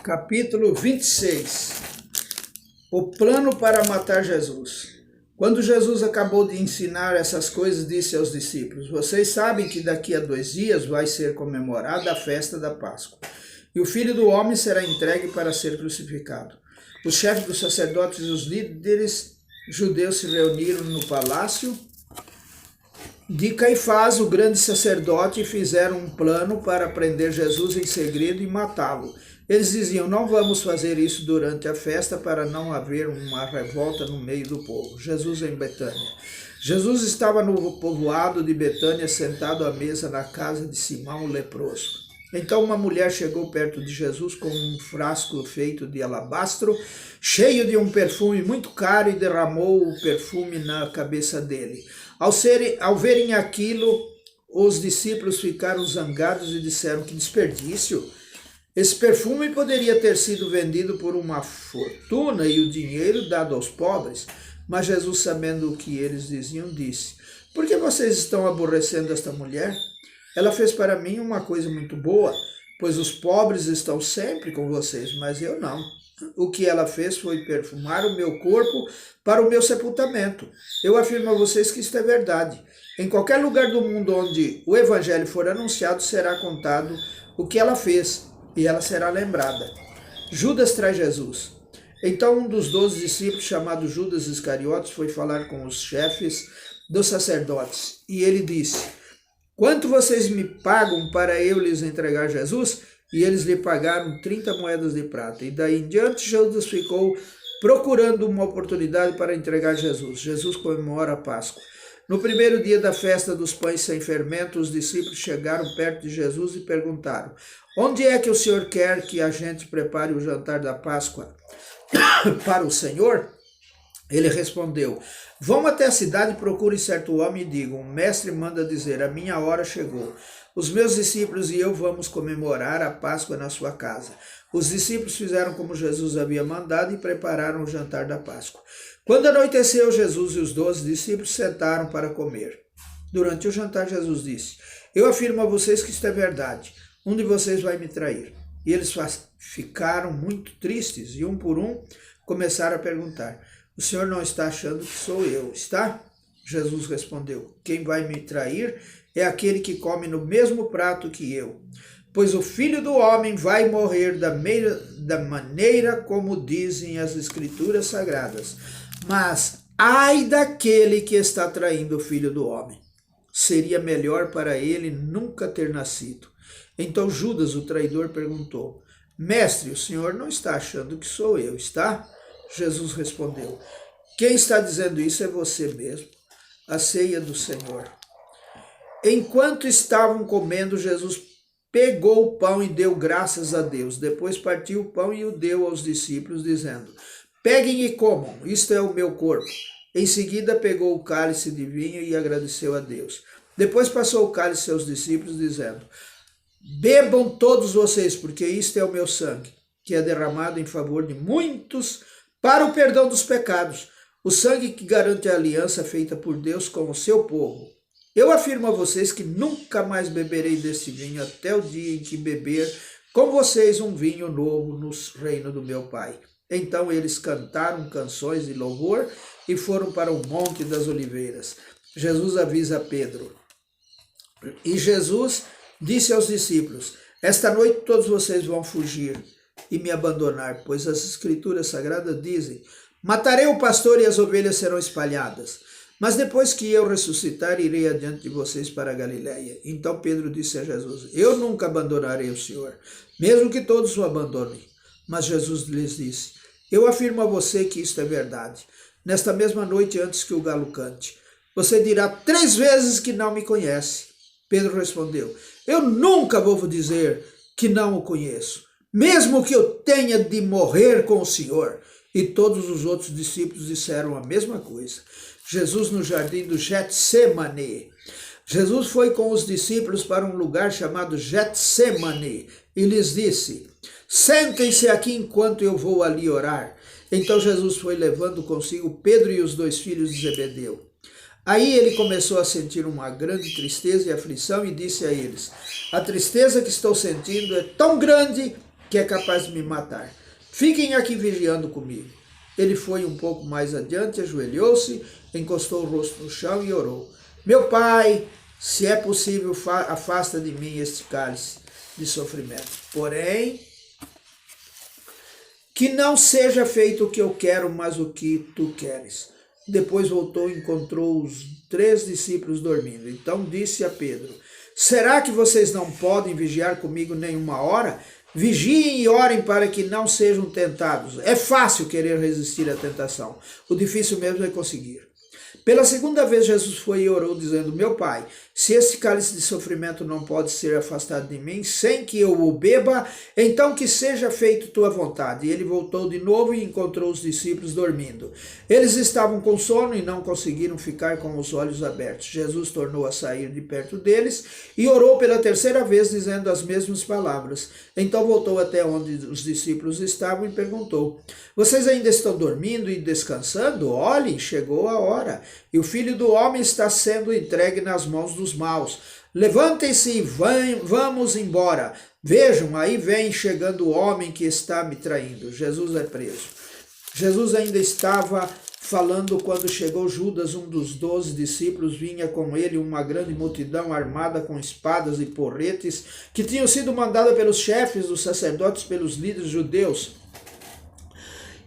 Capítulo 26. O plano para matar Jesus. Quando Jesus acabou de ensinar essas coisas, disse aos discípulos: Vocês sabem que daqui a 2 dias vai ser comemorada a festa da Páscoa, e o Filho do Homem será entregue para ser crucificado. Os chefes dos sacerdotes e os líderes judeus se reuniram no palácio de Caifás, o grande sacerdote, e fizeram um plano para prender Jesus em segredo e matá-lo. Eles diziam: não vamos fazer isso durante a festa para não haver uma revolta no meio do povo. Jesus em Betânia. Jesus estava no povoado de Betânia, sentado à mesa na casa de Simão o leproso. Então uma mulher chegou perto de Jesus com um frasco feito de alabastro, cheio de um perfume muito caro, e derramou o perfume na cabeça dele. Ao verem aquilo, os discípulos ficaram zangados e disseram: que desperdício! Esse perfume poderia ter sido vendido por uma fortuna e o dinheiro dado aos pobres. Mas Jesus, sabendo o que eles diziam, disse: por que vocês estão aborrecendo esta mulher? Ela fez para mim uma coisa muito boa, pois os pobres estão sempre com vocês, mas eu não. O que ela fez foi perfumar o meu corpo para o meu sepultamento. Eu afirmo a vocês que isto é verdade. Em qualquer lugar do mundo onde o evangelho for anunciado, será contado o que ela fez, e ela será lembrada. Judas traz Jesus. Então um dos 12 discípulos, chamado Judas Iscariotes, foi falar com os chefes dos sacerdotes, e ele disse: quanto vocês me pagam para eu lhes entregar Jesus? E eles lhe pagaram 30 moedas de prata. E daí em diante Judas ficou procurando uma oportunidade para entregar Jesus. Jesus comemora a Páscoa. No primeiro dia da festa dos pães sem fermento, os discípulos chegaram perto de Jesus e perguntaram: onde é que o Senhor quer que a gente prepare o jantar da Páscoa para o Senhor? Ele respondeu: vão até a cidade e procurem certo homem e digam: o mestre manda dizer, a minha hora chegou. Os meus discípulos e eu vamos comemorar a Páscoa na sua casa. Os discípulos fizeram como Jesus havia mandado e prepararam o jantar da Páscoa. Quando anoiteceu, Jesus e os 12 discípulos sentaram para comer. Durante o jantar, Jesus disse: eu afirmo a vocês que isto é verdade. Um de vocês vai me trair. E eles ficaram muito tristes e um por um começaram a perguntar: o senhor não está achando que sou eu, está? Jesus respondeu: quem vai me trair é aquele que come no mesmo prato que eu. Pois o Filho do Homem vai morrer da maneira como dizem as Escrituras Sagradas. Mas ai daquele que está traindo o Filho do Homem. Seria melhor para ele nunca ter nascido. Então Judas, o traidor, perguntou: mestre, o senhor não está achando que sou eu, está? Jesus respondeu: quem está dizendo isso é você mesmo. A ceia do Senhor. Enquanto estavam comendo, Jesus pegou o pão e deu graças a Deus. Depois partiu o pão e o deu aos discípulos, dizendo: peguem e comam, isto é o meu corpo. Em seguida pegou o cálice de vinho e agradeceu a Deus. Depois passou o cálice aos discípulos, dizendo: bebam todos vocês, porque isto é o meu sangue, que é derramado em favor de muitos para o perdão dos pecados. O sangue que garante a aliança feita por Deus com o seu povo. Eu afirmo a vocês que nunca mais beberei desse vinho até o dia em que beber com vocês um vinho novo no reino do meu Pai. Então eles cantaram canções de louvor e foram para o Monte das Oliveiras. Jesus avisa Pedro. E Jesus disse aos discípulos: esta noite todos vocês vão fugir e me abandonar, pois as Escrituras Sagradas dizem: matarei o pastor e as ovelhas serão espalhadas. Mas depois que eu ressuscitar, irei adiante de vocês para a Galiléia. Então Pedro disse a Jesus: eu nunca abandonarei o Senhor, mesmo que todos o abandonem. Mas Jesus lhes disse: eu afirmo a você que isto é verdade. Nesta mesma noite, antes que o galo cante, você dirá 3 vezes que não me conhece. Pedro respondeu: eu nunca vou dizer que não o conheço, mesmo que eu tenha de morrer com o Senhor. E todos os outros discípulos disseram a mesma coisa. Jesus no jardim do Getsemane. Jesus foi com os discípulos para um lugar chamado Getsemane e lhes disse: sentem-se aqui enquanto eu vou ali orar. Então Jesus foi levando consigo Pedro e os 2 filhos de Zebedeu. Aí ele começou a sentir uma grande tristeza e aflição e disse a eles: a tristeza que estou sentindo é tão grande que é capaz de me matar. Fiquem aqui vigiando comigo. Ele foi um pouco mais adiante, ajoelhou-se, encostou o rosto no chão e orou. Meu Pai, se é possível, afasta de mim este cálice de sofrimento. Porém, que não seja feito o que eu quero, mas o que tu queres. Depois voltou e encontrou os 3 discípulos dormindo. Então disse a Pedro, será que vocês não podem vigiar comigo nem uma hora? Vigiem e orem para que não sejam tentados. É fácil querer resistir à tentação. O difícil mesmo é conseguir. Pela segunda vez Jesus foi e orou, dizendo, meu Pai, se este cálice de sofrimento não pode ser afastado de mim, sem que eu o beba, então que seja feito tua vontade. E ele voltou de novo e encontrou os discípulos dormindo. Eles estavam com sono e não conseguiram ficar com os olhos abertos. Jesus tornou a sair de perto deles e orou pela terceira vez, dizendo as mesmas palavras. Então voltou até onde os discípulos estavam e perguntou, vocês ainda estão dormindo e descansando? Olhem, chegou a hora. E o Filho do Homem está sendo entregue nas mãos dos maus. Levantem-se e vamos embora. Vejam, aí vem chegando o homem que está me traindo. Jesus é preso. Jesus ainda estava falando quando chegou Judas, um dos 12 discípulos. Vinha com ele uma grande multidão armada com espadas e porretes, que tinham sido mandada pelos chefes dos sacerdotes, pelos líderes judeus.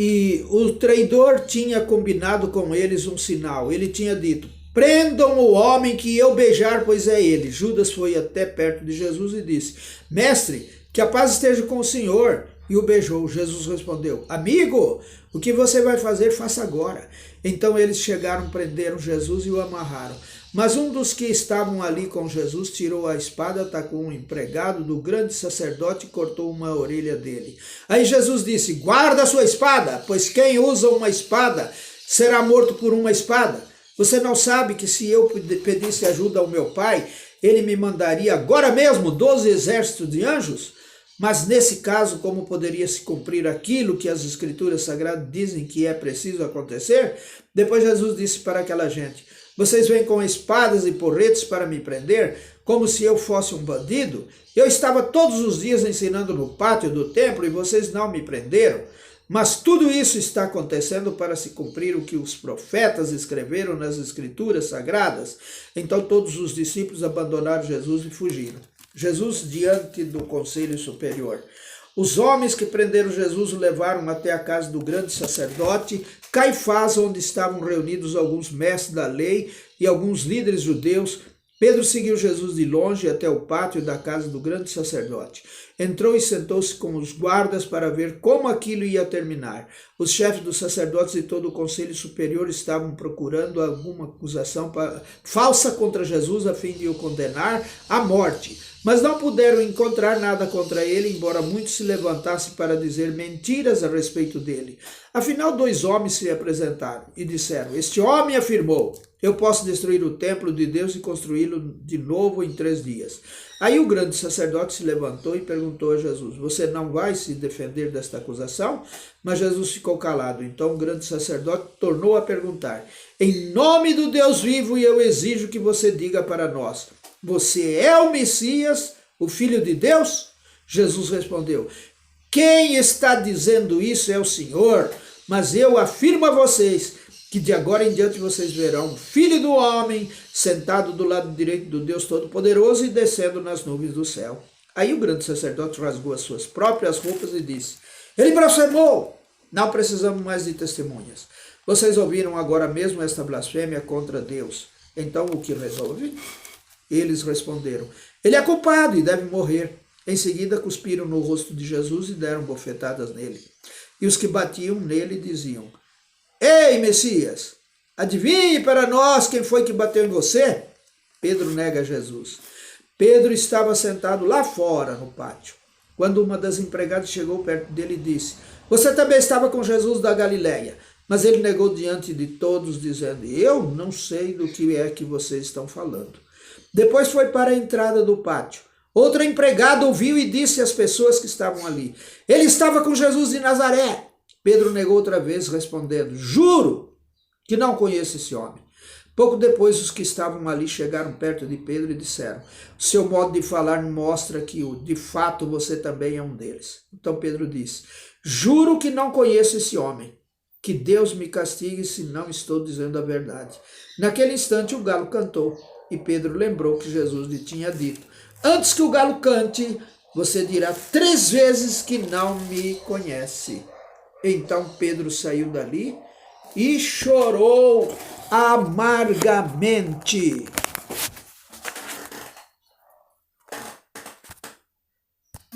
E o traidor tinha combinado com eles um sinal. Ele tinha dito, prendam o homem que eu beijar, pois é ele. Judas foi até perto de Jesus e disse, mestre, que a paz esteja com o Senhor. E o beijou. Jesus respondeu, amigo, o que você vai fazer, faça agora. Então eles chegaram, prenderam Jesus e o amarraram. Mas um dos que estavam ali com Jesus tirou a espada, atacou um empregado do grande sacerdote e cortou uma orelha dele. Aí Jesus disse, guarda a sua espada, pois quem usa uma espada será morto por uma espada. Você não sabe que se eu pedisse ajuda ao meu Pai, ele me mandaria agora mesmo 12 exércitos de anjos? Mas nesse caso, como poderia se cumprir aquilo que as Escrituras Sagradas dizem que é preciso acontecer? Depois Jesus disse para aquela gente, vocês vêm com espadas e porretes para me prender, como se eu fosse um bandido? Eu estava todos os dias ensinando no pátio do templo e vocês não me prenderam. Mas tudo isso está acontecendo para se cumprir o que os profetas escreveram nas Escrituras Sagradas. Então todos os discípulos abandonaram Jesus e fugiram. Jesus diante do Conselho Superior. Os homens que prenderam Jesus o levaram até a casa do grande sacerdote Caifás, onde estavam reunidos alguns mestres da lei e alguns líderes judeus. Pedro seguiu Jesus de longe até o pátio da casa do grande sacerdote. Entrou e sentou-se com os guardas para ver como aquilo ia terminar. Os chefes dos sacerdotes e todo o conselho superior estavam procurando alguma acusação falsa contra Jesus a fim de o condenar à morte. Mas não puderam encontrar nada contra ele, embora muitos se levantassem para dizer mentiras a respeito dele. Afinal, 2 homens se apresentaram e disseram, este homem afirmou, eu posso destruir o templo de Deus e construí-lo de novo em 3 dias. Aí o grande sacerdote se levantou e perguntou a Jesus, você não vai se defender desta acusação? Mas Jesus ficou calado. Então o grande sacerdote tornou a perguntar, em nome do Deus vivo, eu exijo que você diga para nós, você é o Messias, o Filho de Deus? Jesus respondeu, quem está dizendo isso é o Senhor, mas eu afirmo a vocês que de agora em diante vocês verão o Filho do Homem sentado do lado direito do Deus Todo-Poderoso e descendo nas nuvens do céu. Aí o grande sacerdote rasgou as suas próprias roupas e disse, ele blasfemou, não precisamos mais de testemunhas. Vocês ouviram agora mesmo esta blasfêmia contra Deus. Então o que resolve? Eles responderam, ele é culpado e deve morrer. Em seguida cuspiram no rosto de Jesus e deram bofetadas nele. E os que batiam nele diziam, ei, Messias, adivinhe para nós quem foi que bateu em você? Pedro nega Jesus. Pedro estava sentado lá fora no pátio, quando uma das empregadas chegou perto dele e disse, você também estava com Jesus da Galileia. Mas ele negou diante de todos, dizendo, eu não sei do que é que vocês estão falando. Depois foi para a entrada do pátio. Outro empregado ouviu e disse às pessoas que estavam ali, ele estava com Jesus de Nazaré. Pedro negou outra vez, respondendo, juro que não conheço esse homem. Pouco depois, os que estavam ali chegaram perto de Pedro e disseram: seu modo de falar mostra que, de fato, você também é um deles. Então Pedro disse: juro que não conheço esse homem. Que Deus me castigue se não estou dizendo a verdade. Naquele instante, o galo cantou e Pedro lembrou que Jesus lhe tinha dito: antes que o galo cante, você dirá 3 vezes que não me conhece. Então Pedro saiu dali e chorou amargamente.